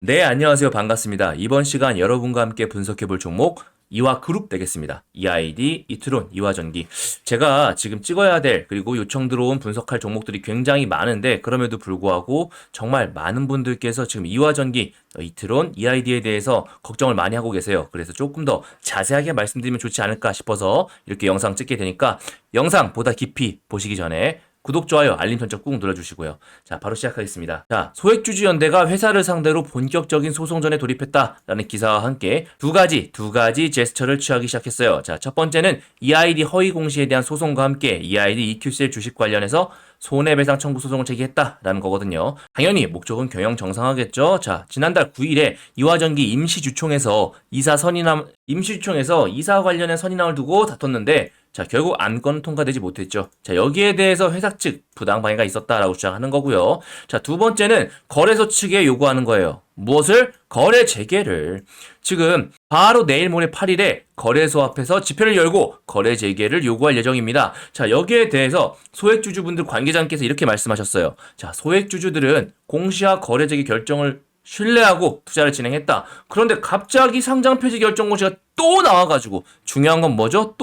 네, 안녕하세요. 반갑습니다. 이번 시간 여러분과 함께 분석해볼 종목 이화그룹 되겠습니다. EID, 이트론, 이화전기. 제가 지금 찍어야 될 그리고 요청 들어온 분석할 종목들이 굉장히 많은데 그럼에도 불구하고 정말 많은 분들께서 지금 이화전기, 이트론, EID에 대해서 걱정을 많이 하고 계세요. 그래서 조금 더 자세하게 말씀드리면 좋지 않을까 싶어서 이렇게 영상 찍게 되니까 영상 보다 깊이 보시기 전에 구독, 좋아요, 알림 설정 꾹 눌러주시고요. 자, 바로 시작하겠습니다. 자, 소액주주연대가 회사를 상대로 본격적인 소송전에 돌입했다라는 기사와 함께 두 가지 제스처를 취하기 시작했어요. 자, 첫 번째는 EID 허위 공시에 대한 소송과 함께 EID EQCL 주식 관련해서 손해배상 청구 소송을 제기했다라는 거거든요. 당연히 목적은 경영 정상화겠죠. 자, 지난달 9일에 이화전기 임시주총에서 이사 관련한 선인함을 두고 다퉜는데 자, 결국 안건은 통과되지 못했죠. 자, 여기에 대해서 회사 측 부당 방해가 있었다라고 주장하는 거고요. 자, 두 번째는 거래소 측에 요구하는 거예요. 무엇을? 거래 재개를. 지금 바로 내일 모레 8일에 거래소 앞에서 집회를 열고 거래 재개를 요구할 예정입니다. 자, 여기에 대해서 소액주주분들 관계자님께서 이렇게 말씀하셨어요. 자, 소액주주들은 공시와 거래 재개 결정을 신뢰하고 투자를 진행했다. 그런데 갑자기 상장 폐지 결정 공시가 또 나와가지고 중요한 건 뭐죠?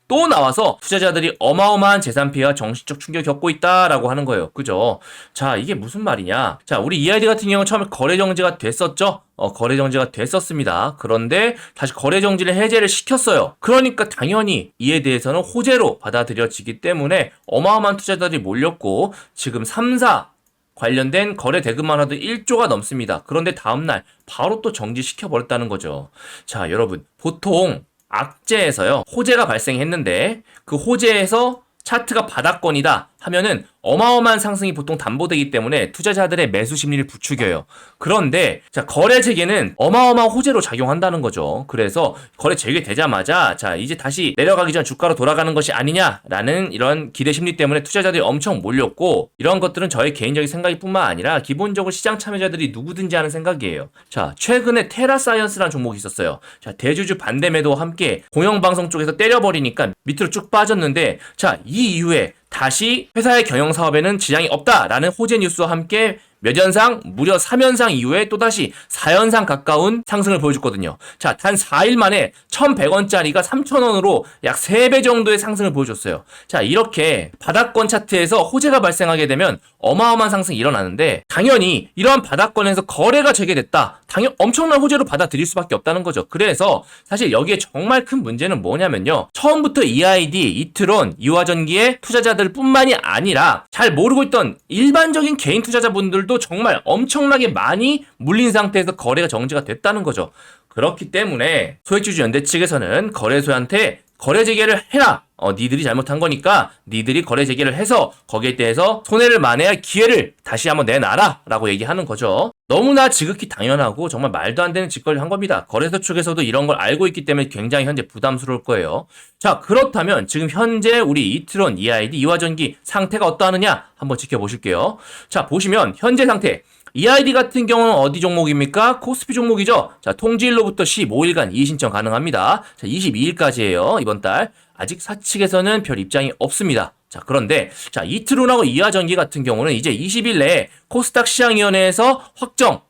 또 나와서 투자자들이 어마어마한 재산 피해와 정신적 충격을 겪고 있다라고 하는 거예요. 그죠? 자, 이게 무슨 말이냐? 자, 우리 EID 같은 경우는 처음에 거래 정지가 됐었죠? 거래 정지가 됐었습니다. 그런데 다시 거래 정지를 해제를 시켰어요. 그러니까 당연히 이에 대해서는 호재로 받아들여지기 때문에 어마어마한 투자자들이 몰렸고 지금 3사 관련된 거래 대금만 하도 1조가 넘습니다. 그런데 다음날 바로 또 정지시켜버렸다는 거죠. 자, 여러분, 보통 악재에서요, 호재가 발생했는데 그 호재에서 차트가 바닥권이다 하면은 어마어마한 상승이 보통 담보되기 때문에 투자자들의 매수 심리를 부추겨요. 그런데 자, 거래 재개는 어마어마한 호재로 작용한다는 거죠. 그래서 거래 재개되자마자 자, 이제 다시 내려가기 전 주가로 돌아가는 것이 아니냐라는 이런 기대 심리 때문에 투자자들이 엄청 몰렸고, 이런 것들은 저의 개인적인 생각일 뿐만 아니라 기본적으로 시장 참여자들이 누구든지 하는 생각이에요. 자, 최근에 테라사이언스라는 종목이 있었어요. 자, 대주주 반대 매도와 함께 공영방송 쪽에서 때려버리니까 밑으로 쭉 빠졌는데, 자, 이 이후에 다시 회사의 경영 사업에는 지장이 없다라는 호재 뉴스와 함께 몇 연상? 무려 3연상 이후에 또다시 4연상 가까운 상승을 보여줬거든요. 자, 단 4일 만에 1,100원짜리가 3,000원으로 약 3배 정도의 상승을 보여줬어요. 자, 이렇게 바닥권 차트에서 호재가 발생하게 되면 어마어마한 상승이 일어나는데, 당연히 이러한 바닥권에서 거래가 재개됐다. 당연 엄청난 호재로 받아들일 수밖에 없다는 거죠. 그래서 사실 여기에 정말 큰 문제는 뭐냐면요, 처음부터 EID, 이트론, 이화전기의 투자자들 뿐만이 아니라 잘 모르고 있던 일반적인 개인 투자자분들도 정말 엄청나게 많이 물린 상태에서 거래가 정지가 됐다는 거죠. 그렇기 때문에 소액주주 연대 측에서는 거래소한테 거래 재개를 해라. 니들이 잘못한 거니까 니들이 거래 재개를 해서 거기에 대해서 손해를 만회할 기회를 다시 한번 내놔라 라고 얘기하는 거죠. 너무나 지극히 당연하고 정말 말도 안 되는 짓거리를 한 겁니다. 거래소 측에서도 이런 걸 알고 있기 때문에 굉장히 현재 부담스러울 거예요. 자, 그렇다면 지금 현재 우리 이트론, EID, 이화전기 상태가 어떠하느냐 한번 지켜보실게요. 자, 보시면 현재 상태, EID 같은 경우는 어디 종목입니까? 코스피 종목이죠. 자, 통지일로부터 15일간 이의신청 가능합니다. 자, 22일까지예요. 이번 달. 아직 사측에서는 별 입장이 없습니다. 자, 그런데 자, 이트론하고 이화전기 같은 경우는 이제 20일 내에 코스닥 시장위원회에서 확정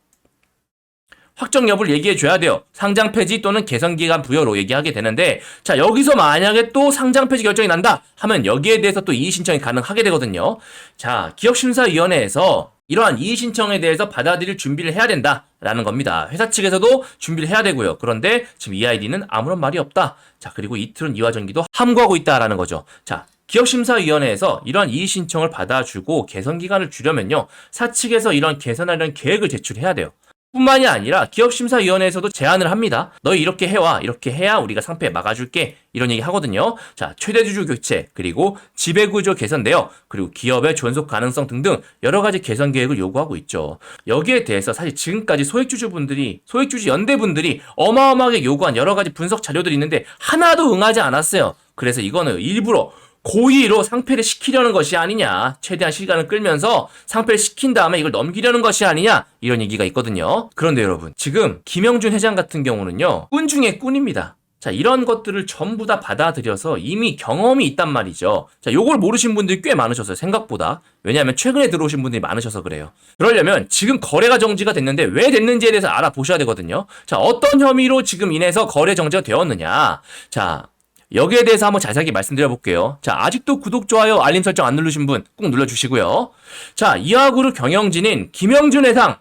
여부를 얘기해 줘야 돼요. 상장 폐지 또는 개선 기간 부여로 얘기하게 되는데, 자, 여기서 만약에 또 상장 폐지 결정이 난다 하면 여기에 대해서 또 이의 신청이 가능하게 되거든요. 자, 기업심사위원회에서 이러한 이의 신청에 대해서 받아들일 준비를 해야 된다라는 겁니다. 회사 측에서도 준비를 해야 되고요. 그런데 지금 EID는 아무런 말이 없다. 자, 그리고 이트론, 이화전기도 함구하고 있다라는 거죠. 자, 기업심사위원회에서 이러한 이의 신청을 받아주고 개선 기간을 주려면요, 사측에서 이런 개선하려는 계획을 제출해야 돼요. 뿐만이 아니라 기업심사위원회에서도 제안을 합니다. 너희 이렇게 해와. 이렇게 해야 우리가 상패 막아줄게. 이런 얘기 하거든요. 자, 최대주주 교체, 그리고 지배구조 개선 내역, 그리고 기업의 존속 가능성 등등 여러 가지 개선 계획을 요구하고 있죠. 여기에 대해서 사실 지금까지 소액주주 연대분들이 어마어마하게 요구한 여러 가지 분석 자료들이 있는데 하나도 응하지 않았어요. 그래서 이거는 일부러 고의로 상패를 시키려는 것이 아니냐, 최대한 시간을 끌면서 상패를 시킨 다음에 이걸 넘기려는 것이 아니냐, 이런 얘기가 있거든요. 그런데 여러분, 지금 김영준 회장 같은 경우는요, 꾼 중에 꾼입니다. 자, 이런 것들을 전부 다 받아들여서 이미 경험이 있단 말이죠. 자, 요걸 모르신 분들이 꽤 많으셨어요, 생각보다. 왜냐하면 최근에 들어오신 분들이 많으셔서 그래요. 그러려면 지금 거래가 정지가 됐는데 왜 됐는지에 대해서 알아보셔야 되거든요. 자, 어떤 혐의로 지금 인해서 거래 정지가 되었느냐. 자, 여기에 대해서 한번 자세하게 말씀드려 볼게요. 자, 아직도 구독, 좋아요, 알림 설정 안 누르신 분 꼭 눌러주시고요. 자, 이화그룹 경영진인 김영준 회장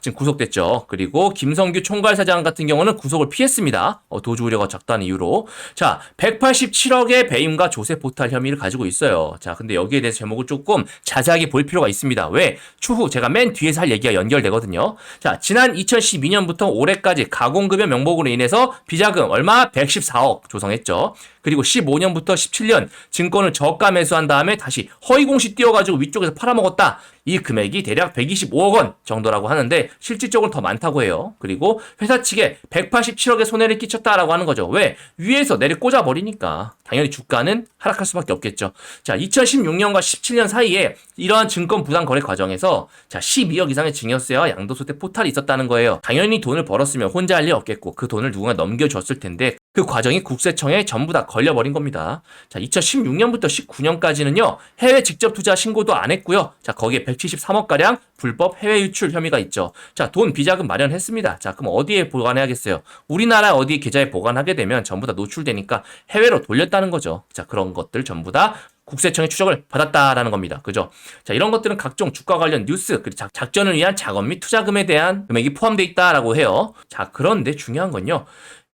지금 구속됐죠. 그리고 김성규 총괄사장 같은 경우는 구속을 피했습니다. 도주 우려가 적다는 이유로. 자, 187억의 배임과 조세 포탈 혐의를 가지고 있어요. 자, 근데 여기에 대해서 제목을 조금 자세하게 볼 필요가 있습니다. 왜? 추후 제가 맨 뒤에서 할 얘기가 연결되거든요. 자, 지난 2012년부터 올해까지 가공급여 명목으로 인해서 비자금 얼마? 114억 조성했죠. 그리고 15년부터 17년 증권을 저가 매수한 다음에 다시 허위공시 띄워가지고 위쪽에서 팔아먹었다. 이 금액이 대략 125억 원 정도라고 하는데 실질적으로 더 많다고 해요. 그리고 회사 측에 187억의 손해를 끼쳤다라고 하는 거죠. 왜? 위에서 내려 꽂아버리니까 당연히 주가는 하락할 수밖에 없겠죠. 자, 2016년과 17년 사이에 이러한 증권 부당 거래 과정에서 자, 12억 이상의 증여세와 양도소득 포탈이 있었다는 거예요. 당연히 돈을 벌었으면 혼자 할 리 없겠고 그 돈을 누군가 넘겨줬을 텐데 그 과정이 국세청에 전부 다 걸려버린 겁니다. 자, 2016년부터 19년까지는요, 해외 직접 투자 신고도 안 했고요. 자, 거기에 173억가량 불법 해외 유출 혐의가 있죠. 자, 돈 비자금 마련했습니다. 자, 그럼 어디에 보관해야겠어요? 우리나라 어디 계좌에 보관하게 되면 전부 다 노출되니까 해외로 돌렸다는 거죠. 자, 그런 것들 전부 다 국세청의 추적을 받았다라는 겁니다. 그죠? 자, 이런 것들은 각종 주가 관련 뉴스, 그리고 작전을 위한 작업 및 투자금에 대한 금액이 포함되어 있다라고 해요. 자, 그런데 중요한 건요,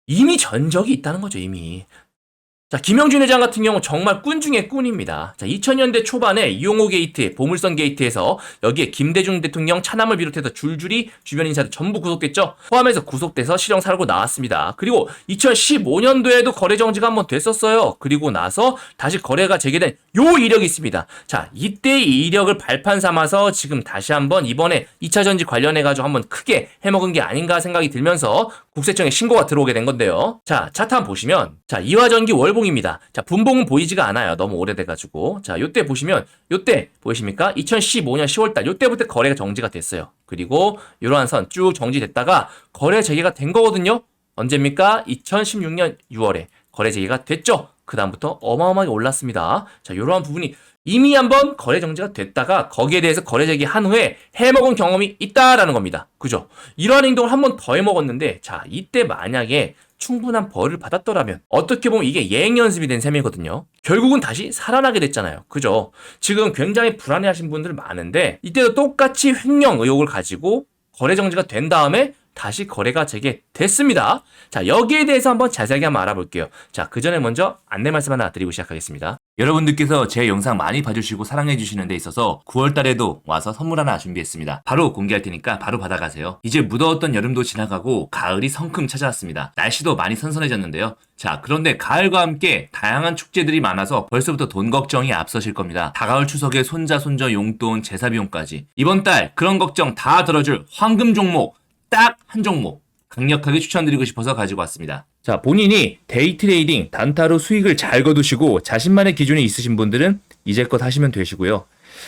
이미 전적이 있다는 거죠, 이미. 자, 김영준 회장 같은 경우 정말 꾼 중에 꾼입니다. 자, 2000년대 초반에 이용호 게이트, 보물선 게이트에서 여기에 김대중 대통령 차남을 비롯해서 줄줄이 주변 인사들 전부 구속됐죠. 포함해서 구속돼서 실형 살고 나왔습니다. 그리고 2015년도에도 거래 정지가 한번 됐었어요. 그리고 나서 다시 거래가 재개된 요 이력이 있습니다. 자, 이때 이 이력을 발판 삼아서 지금 다시 한번 이번에 2차 전지 관련해가지고 한번 크게 해먹은 게 아닌가 생각이 들면서 국세청에 신고가 들어오게 된 건데요. 자, 차트 한번 보시면, 자, 이화전기 월봉입니다. 자, 분봉은 보이지가 않아요. 너무 오래돼가지고. 자, 요때 보시면, 요때 보이십니까? 2015년 10월달, 요때부터 거래가 정지가 됐어요. 그리고 이러한 선 쭉 정지됐다가 거래 재개가 된 거거든요. 언제입니까? 2016년 6월에 거래 재개가 됐죠. 그 다음부터 어마어마하게 올랐습니다. 자, 이러한 부분이 이미 한번 거래 정지가 됐다가 거기에 대해서 거래 재개한 후에 해먹은 경험이 있다라는 겁니다. 그죠? 이러한 행동을 한 번 더 해먹었는데, 자, 이때 만약에 충분한 벌을 받았더라면 어떻게 보면 이게 예행 연습이 된 셈이거든요. 결국은 다시 살아나게 됐잖아요. 그죠? 지금 굉장히 불안해하신 분들 많은데 이때도 똑같이 횡령 의혹을 가지고 거래 정지가 된 다음에 다시 거래가 재개됐습니다. 자, 여기에 대해서 한번 자세하게 한번 알아볼게요. 자, 그 전에 먼저 안내 말씀 하나 드리고 시작하겠습니다. 여러분들께서 제 영상 많이 봐주시고 사랑해주시는 데 있어서 9월달에도 와서 선물 하나 준비했습니다. 바로 공개할 테니까 바로 받아가세요. 이제 무더웠던 여름도 지나가고 가을이 성큼 찾아왔습니다. 날씨도 많이 선선해졌는데요. 자, 그런데 가을과 함께 다양한 축제들이 많아서 벌써부터 돈 걱정이 앞서실 겁니다. 다가올 추석에 손자 손녀 용돈 제사 비용까지 이번 달 그런 걱정 다 덜어줄 황금 종목 딱 한 종목 강력하게 추천드리고 싶어서 가지고 왔습니다. 자, 본인이 데이 트레이딩 단타로 수익을 잘 거두시고 자신만의 기준이 있으신 분들은 이제껏 하시면 되시고요.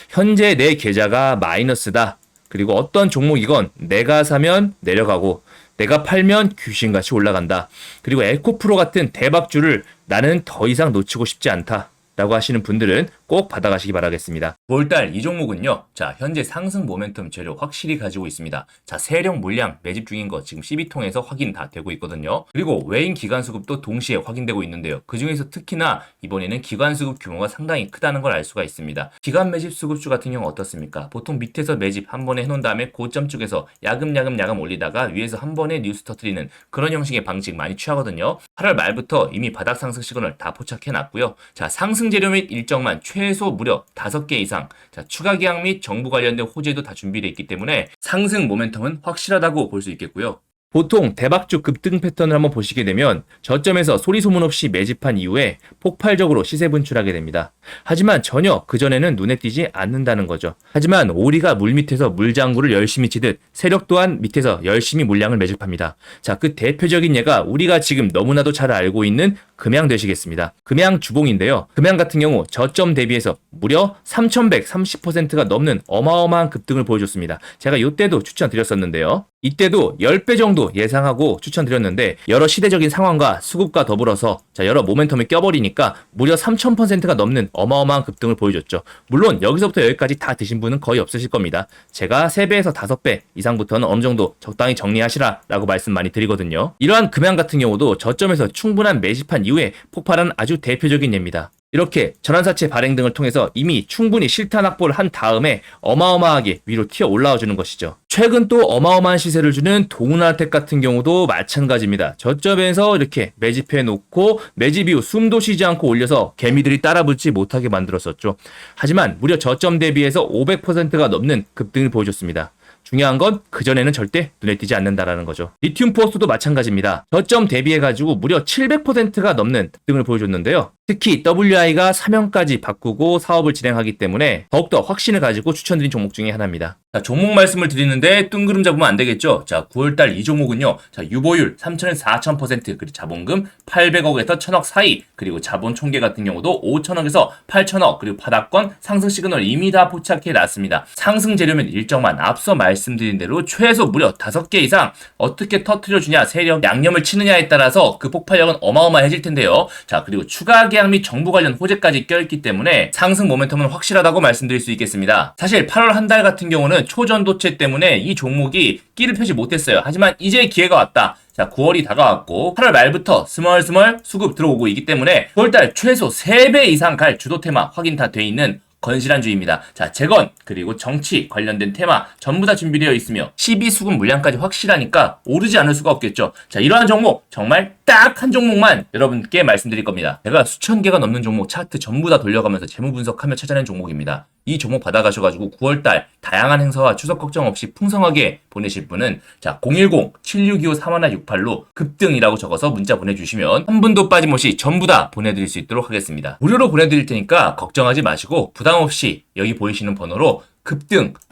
현재 내 계좌가 마이너스다. 그리고 어떤 종목이건 내가 사면 내려가고 내가 팔면 귀신같이 올라간다. 그리고 에코프로 같은 대박주를 나는 더 이상 놓치고 싶지 않다. 라고 하시는 분들은 꼭 받아가시기 바라겠습니다. 9월달 이 종목은요, 자, 현재 상승 모멘텀 재료 확실히 가지고 있습니다. 자, 세력 물량 매집 중인 거 지금 CB통에서 확인 다 되고 있거든요. 그리고 외인 기관수급도 동시에 확인되고 있는데요. 그 중에서 특히나 이번에는 기관수급 규모가 상당히 크다는 걸 알 수가 있습니다. 기관 매집 수급주 같은 경우 어떻습니까? 보통 밑에서 매집 한 번에 해놓은 다음에 고점 쪽에서 야금 올리다가 위에서 한 번에 뉴스 터트리는 그런 형식의 방식 많이 취하거든요. 8월 말부터 이미 바닥 상승 시그널 다 포착해놨고요. 자, 상승 재료 및 일정만 최소 무려 5개 이상, 자, 추가 계약 및 정부 관련된 호재도 다 준비되어 있기 때문에 상승 모멘텀은 확실하다고 볼 수 있겠고요. 보통 대박주 급등 패턴을 한번 보시게 되면 저점에서 소리 소문 없이 매집한 이후에 폭발적으로 시세 분출하게 됩니다. 하지만 전혀 그전에는 눈에 띄지 않는다는 거죠. 하지만 오리가 물밑에서 물장구를 열심히 치듯 세력 또한 밑에서 열심히 물량을 매집합니다. 자, 그 대표적인 예가 우리가 지금 너무나도 잘 알고 있는 금양 되시겠습니다. 금양 주봉인데요. 금양 같은 경우 저점 대비해서 무려 3130%가 넘는 어마어마한 급등을 보여줬습니다. 제가 이때도 추천드렸었는데요. 이때도 10배 정도 예상하고 추천드렸는데 여러 시대적인 상황과 수급과 더불어서 여러 모멘텀이 껴버리니까 무려 3000%가 넘는 어마어마한 급등을 보여줬죠. 물론 여기서부터 여기까지 다 드신 분은 거의 없으실 겁니다. 제가 3배에서 5배 이상부터는 어느 정도 적당히 정리하시라 라고 말씀 많이 드리거든요. 이러한 금양 같은 경우도 저점에서 충분한 매집한 이후에 폭발한 아주 대표적인 예입니다. 이렇게 전환사채 발행 등을 통해서 이미 충분히 실탄 확보를 한 다음에 어마어마하게 위로 튀어 올라와 주는 것이죠. 최근 또 어마어마한 시세를 주는 동은알텍 같은 경우도 마찬가지입니다. 저점에서 이렇게 매집해 놓고 매집 이후 숨도 쉬지 않고 올려서 개미들이 따라붙지 못하게 만들었었죠. 하지만 무려 저점 대비해서 500%가 넘는 급등을 보여줬습니다. 중요한 건 그전에는 절대 눈에 띄지 않는다라는 거죠. 리튬 포스도 마찬가지입니다. 저점 대비해가지고 무려 700%가 넘는 급등을 보여줬는데요. 특히 WI가 사명까지 바꾸고 사업을 진행하기 때문에 더욱더 확신을 가지고 추천드린 종목 중에 하나입니다. 자, 종목 말씀을 드리는데 뜬구름 잡으면 안 되겠죠. 자, 9월달 이 종목은요. 자, 유보율 3,000에서 4,000%, 그리고 자본금 800억에서 1,000억 사이, 그리고 자본 총계 같은 경우도 5,000억에서 8,000억, 그리고 바닥권 상승 시그널 이미 다 포착해 놨습니다. 상승 재료면 일정만 앞서 말씀드린 대로 최소 무려 5개 이상 어떻게 터트려주냐, 세력 양념을 치느냐에 따라서 그 폭발력은 어마어마해질 텐데요. 자, 그리고 추가 계약 및 정부 관련 호재까지 껴있기 때문에 상승 모멘텀은 확실하다고 말씀드릴 수 있겠습니다. 사실 8월 한 달 같은 경우는 초전도체 때문에 이 종목이 끼를 펴지 못했어요. 하지만 이제 기회가 왔다. 자, 9월이 다가왔고 8월 말부터 스멀스멀 수급 들어오고 있기 때문에 9월달 최소 3배 이상 갈 주도 테마 확인 다 돼 있는 건실한 주입니다. 자, 재건 그리고 정치 관련된 테마 전부 다 준비되어 있으며 12수급 물량까지 확실하니까 오르지 않을 수가 없겠죠. 자, 이러한 종목 정말 딱 한 종목만 여러분께 말씀드릴 겁니다. 제가 수천 개가 넘는 종목 차트 전부 다 돌려가면서 재무 분석하며 찾아낸 종목입니다. 이 종목 받아가셔가지고 9월달 다양한 행사와 추석 걱정 없이 풍성하게 보내실 분은 자, 010-7625-3168로 급등이라고 적어서 문자 보내주시면 한 분도 빠짐없이 전부 다 보내드릴 수 있도록 하겠습니다. 무료로 보내드릴 테니까 걱정하지 마시고 부담 없이 여기 보이시는 번호로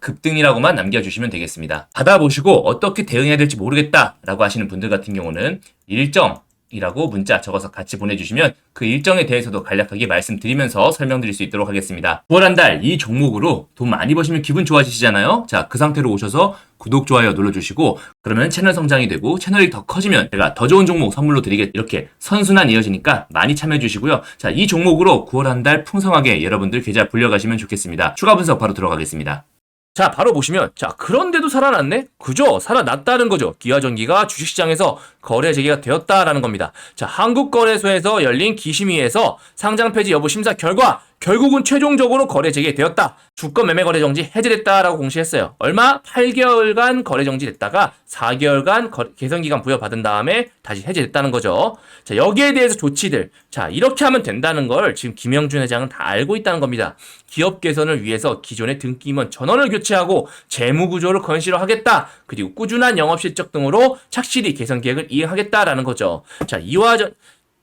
급등이라고만 남겨주시면 되겠습니다. 받아보시고 어떻게 대응해야 될지 모르겠다라고 하시는 분들 같은 경우는 일정이라고 문자 적어서 같이 보내주시면 그 일정에 대해서도 간략하게 말씀드리면서 설명드릴 수 있도록 하겠습니다. 9월 한 달 이 종목으로 돈 많이 버시면 기분 좋아지시잖아요. 자, 그 상태로 오셔서 구독, 좋아요 눌러주시고 그러면 채널 성장이 되고 채널이 더 커지면 제가 더 좋은 종목 선물로 드리겠 이렇게 선순환 이어지니까 많이 참여해 주시고요. 자, 이 종목으로 9월 한 달 풍성하게 여러분들 계좌 불려가시면 좋겠습니다. 추가 분석 바로 들어가겠습니다. 자, 바로 보시면 자, 그런데도 살아났네? 그죠? 살아났다는 거죠. 기아전기가 주식시장에서 거래 재개가 되었다라는 겁니다. 자, 한국거래소에서 열린 기심위에서 상장 폐지 여부 심사 결과 결국은 최종적으로 거래 재개되었다. 주권 매매 거래 정지 해제됐다라고 공시했어요. 얼마? 8개월간 거래 정지됐다가 4개월간 개선 기간 부여받은 다음에 다시 해제됐다는 거죠. 자, 여기에 대해서 조치들. 자, 이렇게 하면 된다는 걸 지금 김영준 회장은 다 알고 있다는 겁니다. 기업 개선을 위해서 기존의 등기 임원 전원을 교체하고 재무 구조를 건실화하겠다. 그리고 꾸준한 영업 실적 등으로 착실히 개선 계획을 이행하겠다라는 거죠. 자,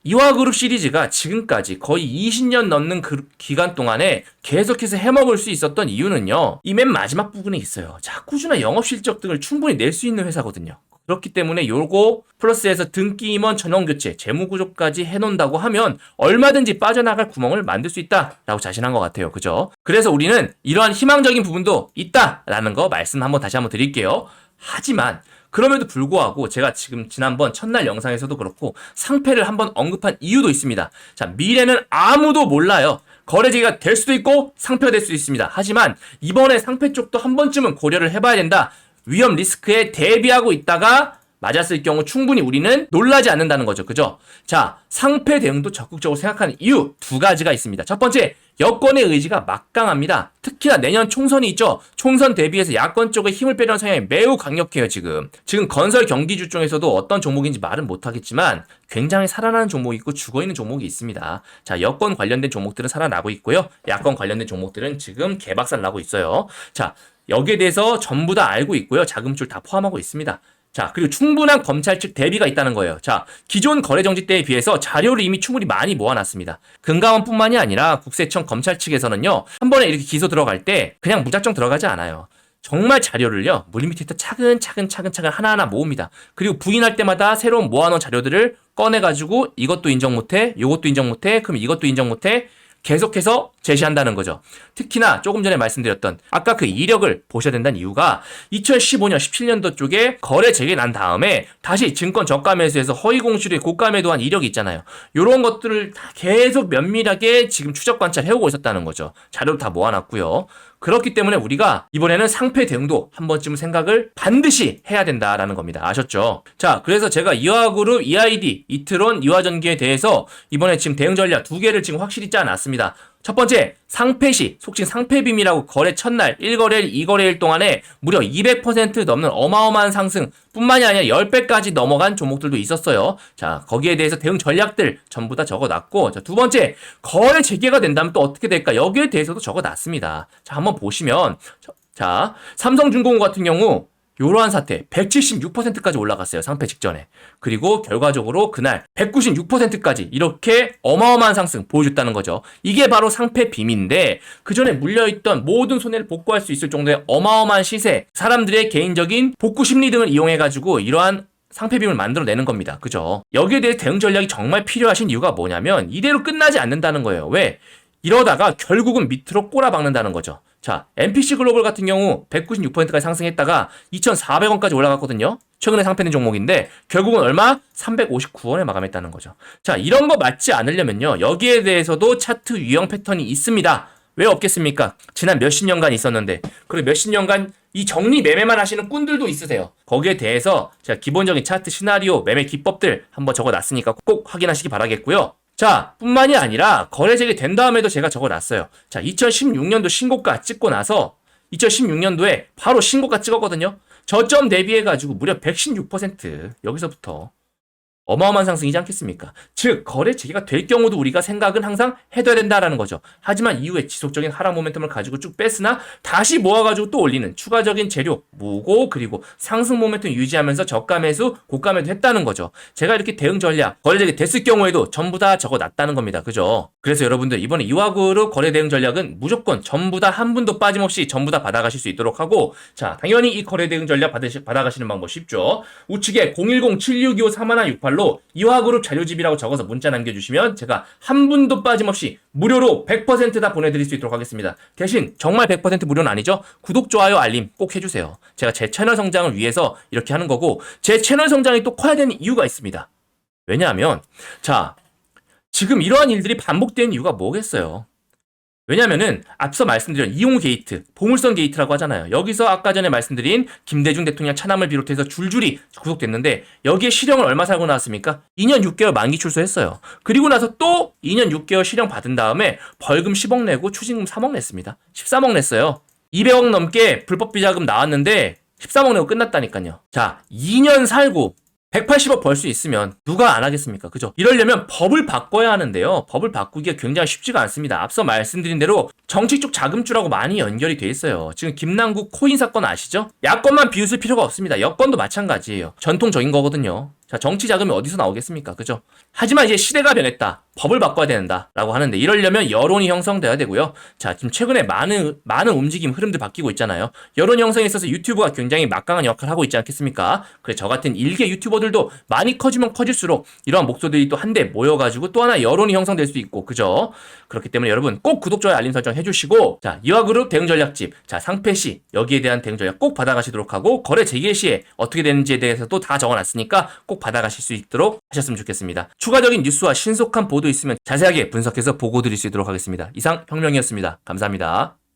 이화그룹 시리즈가 지금까지 거의 20년 넘는 그 기간 동안에 계속해서 해먹을 수 있었던 이유는요. 이 맨 마지막 부분에 있어요. 자, 꾸준한 영업 실적 등을 충분히 낼 수 있는 회사거든요. 그렇기 때문에 요거 플러스해서 등기 임원 전원 교체, 재무 구조까지 해놓는다고 하면 얼마든지 빠져나갈 구멍을 만들 수 있다라고 자신한 것 같아요. 그죠? 그래서 우리는 이러한 희망적인 부분도 있다라는 거 말씀 다시 한번 드릴게요. 하지만 그럼에도 불구하고 제가 지금 지난번 첫날 영상에서도 그렇고 상패를 한번 언급한 이유도 있습니다. 자, 미래는 아무도 몰라요. 거래 재개가 될 수도 있고 상패가 될 수도 있습니다. 하지만 이번에 상패 쪽도 한 번쯤은 고려를 해봐야 된다. 위험 리스크에 대비하고 있다가 맞았을 경우 충분히 우리는 놀라지 않는다는 거죠. 그죠? 자, 상패 대응도 적극적으로 생각하는 이유 2가지가 있습니다. 첫 번째, 여권의 의지가 막강합니다. 특히나 내년 총선이 있죠. 총선 대비해서 야권 쪽에 힘을 빼려는 성향이 매우 강력해요. 지금 건설 경기주 중에서도 어떤 종목인지 말은 못하겠지만 굉장히 살아나는 종목이 있고 죽어있는 종목이 있습니다. 자, 여권 관련된 종목들은 살아나고 있고요. 야권 관련된 종목들은 지금 개박살 나고 있어요. 자, 여기에 대해서 전부 다 알고 있고요. 자금줄 다 포함하고 있습니다. 자, 그리고 충분한 검찰 측 대비가 있다는 거예요. 자, 기존 거래정지 때에 비해서 자료를 이미 충분히 많이 모아놨습니다. 금감원뿐만이 아니라 국세청 검찰 측에서는요, 한 번에 이렇게 기소 들어갈 때 그냥 무작정 들어가지 않아요. 정말 자료를요, 물리미터에서 차근차근 하나하나 모읍니다. 그리고 부인할 때마다 새로운 모아놓은 자료들을 꺼내가지고 이것도 인정 못해, 이것도 인정 못해, 그럼 이것도 인정 못해, 계속해서 제시한다는 거죠. 특히나 조금 전에 말씀드렸던 아까 그 이력을 보셔야 된다는 이유가 2015년, 17년도 쪽에 거래 재개 난 다음에 다시 증권 저가 매수에서 허위 공시로 고가 매도한 이력이 있잖아요. 이런 것들을 다 계속 면밀하게 지금 추적 관찰해오고 있었다는 거죠. 자료를 다 모아놨고요. 그렇기 때문에 우리가 이번에는 상패 대응도 한 번쯤 생각을 반드시 해야 된다라는 겁니다. 아셨죠? 자, 그래서 제가 이화그룹, EID, 이트론, 이화전기에 대해서 이번에 지금 대응 전략 2개를 지금 확실히 짜놨습니다. 첫 번째, 상패시, 속칭 상패빔이라고 거래 첫날 1거래일, 2거래일 동안에 무려 200% 넘는 어마어마한 상승 뿐만이 아니라 10배까지 넘어간 종목들도 있었어요. 자, 거기에 대해서 대응 전략들 전부 다 적어놨고, 자, 두 번째, 거래 재개가 된다면 또 어떻게 될까? 여기에 대해서도 적어놨습니다. 자, 한번 보시면, 자, 삼성중공업 같은 경우 이러한 사태 176%까지 올라갔어요. 상패 직전에. 그리고 결과적으로 그날 196%까지 이렇게 어마어마한 상승 보여줬다는 거죠. 이게 바로 상패 빔인데 그 전에 물려있던 모든 손해를 복구할 수 있을 정도의 어마어마한 시세, 사람들의 개인적인 복구 심리 등을 이용해가지고 이러한 상패빔을 만들어내는 겁니다. 그죠? 여기에 대해 대응 전략이 정말 필요하신 이유가 뭐냐면 이대로 끝나지 않는다는 거예요. 왜? 이러다가 결국은 밑으로 꼬라박는다는 거죠. 자, MPC 글로벌 같은 경우 196%까지 상승했다가 2,400원까지 올라갔거든요. 최근에 상패된 종목인데 결국은 얼마? 359원에 마감했다는 거죠. 자, 이런 거 맞지 않으려면요. 여기에 대해서도 차트 유형 패턴이 있습니다. 왜 없겠습니까? 지난 몇십 년간 있었는데 그리고 몇십 년간 이 정리 매매만 하시는 꾼들도 있으세요. 거기에 대해서 제가 기본적인 차트 시나리오 매매 기법들 한번 적어놨으니까 꼭 확인하시기 바라겠고요. 자, 뿐만이 아니라 거래 재개된 다음에도 제가 적어놨어요. 자, 2016년도 신고가 찍고 나서 2016년도에 바로 신고가 찍었거든요. 저점 대비해가지고 무려 116% 여기서부터 어마어마한 상승이지 않겠습니까? 즉 거래 재개가 될 경우도 우리가 생각은 항상 해둬야 된다라는 거죠. 하지만 이후에 지속적인 하락 모멘텀을 가지고 쭉 뺐으나 다시 모아가지고 또 올리는 추가적인 재료 모으고 그리고 상승 모멘텀 유지하면서 저가 매수 고가 매도 했다는 거죠. 제가 이렇게 대응 전략 거래 재개 됐을 경우에도 전부 다 적어놨다는 겁니다. 그죠? 그래서 여러분들 이번에 이화그룹 거래 대응 전략은 무조건 전부 다 한 분도 빠짐없이 전부 다 받아가실 수 있도록 하고, 자, 당연히 이 거래 대응 전략 받아가시는 방법 쉽죠. 우측에 010-7625-3168로 이화그룹 자료집이라고 적어서 문자 남겨주시면 제가 한 분도 빠짐없이 무료로 100% 다 보내드릴 수 있도록 하겠습니다. 대신 정말 100% 무료는 아니죠. 구독, 좋아요, 알림 꼭 해주세요. 제가 제 채널 성장을 위해서 이렇게 하는 거고 제 채널 성장이 또 커야 되는 이유가 있습니다. 왜냐하면 자, 지금 이러한 일들이 반복되는 이유가 뭐겠어요. 왜냐면은 앞서 말씀드린 이용 게이트, 보물선 게이트라고 하잖아요. 여기서 아까 전에 말씀드린 김대중 대통령 차남을 비롯해서 줄줄이 구속됐는데 여기에 실형을 얼마 살고 나왔습니까? 2년 6개월 만기 출소했어요. 그리고 나서 또 2년 6개월 실형 받은 다음에 벌금 10억 내고 추징금 3억 냈습니다. 13억 냈어요. 200억 넘게 불법 비자금 나왔는데 13억 내고 끝났다니까요. 자, 2년 살고 180억 벌 수 있으면 누가 안 하겠습니까? 그죠? 이러려면 법을 바꿔야 하는데요. 법을 바꾸기가 굉장히 쉽지가 않습니다. 앞서 말씀드린 대로 정치 쪽 자금줄하고 많이 연결이 돼 있어요. 지금 김남국 코인 사건 아시죠? 야권만 비웃을 필요가 없습니다. 여권도 마찬가지예요. 전통적인 거거든요. 자, 정치 자금이 어디서 나오겠습니까? 그죠? 하지만 이제 시대가 변했다. 법을 바꿔야 된다. 라고 하는데 이러려면 여론이 형성돼야 되고요. 자, 지금 최근에 많은 움직임, 흐름들 바뀌고 있잖아요. 여론 형성에 있어서 유튜브가 굉장히 막강한 역할을 하고 있지 않겠습니까? 그래, 저 같은 일개 유튜버들도 많이 커지면 커질수록 이러한 목소들이 또 한데 모여가지고 또 하나 여론이 형성될 수 있고, 그죠? 그렇기 때문에 여러분 꼭 구독, 좋아요, 알림 설정 해주시고, 자, 이화그룹 대응 전략집, 자, 상패시, 여기에 대한 대응 전략 꼭 받아가시도록 하고, 거래 재개 시에 어떻게 되는지에 대해서도 다 적어놨으니까 꼭 받아가실 수 있도록 하셨으면 좋겠습니다. 추가적인 뉴스와 신속한 보도 있으면 자세하게 분석해서 보고 드릴 수 있도록 하겠습니다. 이상 혁명이었습니다. 감사합니다.